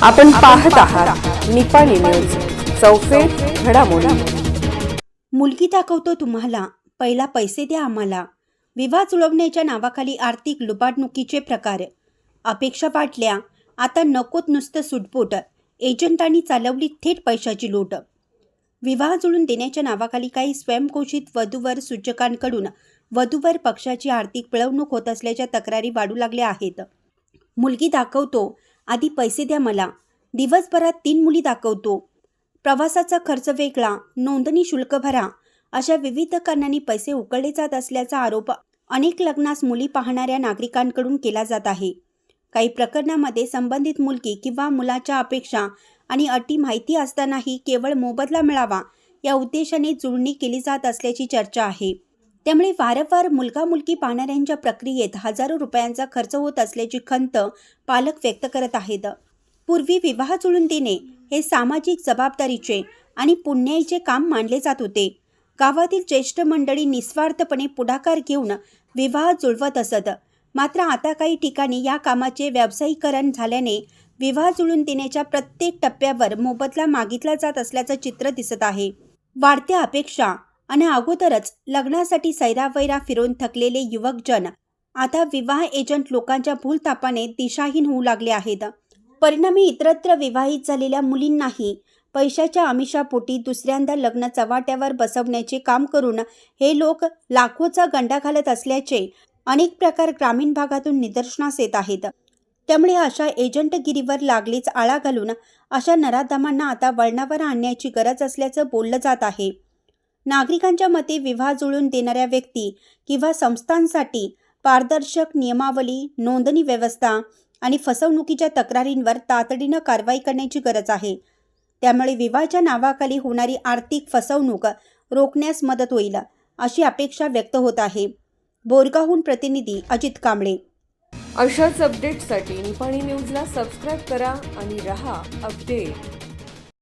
आपण पाहत आहात निपाणी न्यूज, चौफेर घडामोडी। मुलगी दाखवतो तुम्हाला, पहिला पैसे द्या आम्हाला। विवाह जुळवण्याच्या नावाखाली आर्थिक लुबाडणुकीचे प्रकार। अपेक्षा वाटल्या, आता नकोत नुसतं सुटपोट, एजंटांनी चालवली थेट पैशाची लूट। विवाह जुळून देण्याच्या नावाखाली काही स्वयंघोषित वधूवर सूचकांकडून वधूवर पक्षाची आर्थिक पिळवणूक होत असल्याच्या तक्रारी वाढू लागल्या आहेत। मुलगी दाखवतो, आधी पैसे द्या मला, दिवसभरात 3 मुली दाखवतो, प्रवासाचा खर्च वेगळा, नोंदणी शुल्क भरा, अशा विविध कारणांनी पैसे उकळले जात असल्याचा आरोप अनेक लग्नास मुली पाहणाऱ्या नागरिकांकडून केला जात आहे। काही प्रकरणामध्ये संबंधित मुलगी किंवा मुलाच्या अपेक्षा आणि अटी माहिती असतानाही केवळ मोबदला मिळावा या उद्देशाने जुळणी केली जात असल्याची चर्चा आहे। त्यामुळे वारंवार मुलगा मुलगी पाहणाऱ्यांच्या प्रक्रियेत हजारो रुपयांचा खर्च होत असल्याची खंत पालक व्यक्त करत आहेत। पूर्वी विवाह जुळून देणे हे सामाजिक जबाबदारीचे आणि पुण्याईचे काम मानले जात होते। गावातील ज्येष्ठ मंडळी निस्वार्थपणे पुढाकार घेऊन विवाह जुळवत असत। मात्र आता काही ठिकाणी या कामाचे व्यावसायीकरण झाल्याने विवाह जुळून देण्याच्या प्रत्येक टप्प्यावर मोबदला मागितला जात असल्याचं चित्र दिसत आहे। वाढत्या अपेक्षा आणि अगोदरच लग्नासाठी सैरावैरा फिरून थकलेले युवकजन आता विवाह एजंट लोकांच्या भूलथापाने दिशाहीन होऊ लागले आहेत। परिणामी इतरत्र विवाहित झालेल्या मुलींनाही पैशाच्या आमिषापोटी दुसऱ्यांदा लग्न चव्हाट्यावर बसवण्याचे काम करून हे लोक लाखोचा गंडा घालत असल्याचे अनेक प्रकार ग्रामीण भागातून निदर्शनास येत आहेत। त्यामुळे अशा एजंटगिरीवर लागलीच आळा घालून अशा नराधमांना आता वळणावर आणण्याची गरज असल्याचं बोललं जात आहे। नागरिकांच्या मते विवाह जुळवून देणाऱ्या व्यक्ती किंवा संस्थांसाठी पारदर्शक नियमावली, नोंदणी व्यवस्था आणि फसवणुकीच्या तक्रारींवर तातडीनं कारवाई करण्याची गरज आहे। त्यामुळे विवाहाच्या नावाखाली होणारी आर्थिक फसवणूक रोखण्यास मदत होईल, अशी अपेक्षा व्यक्त होत आहे। बोरगावहून प्रतिनिधी अजित कांबळे। अशाच अपडेट्ससाठी निपाणी न्यूजला सबस्क्राईब करा आणि रहा अपडेट।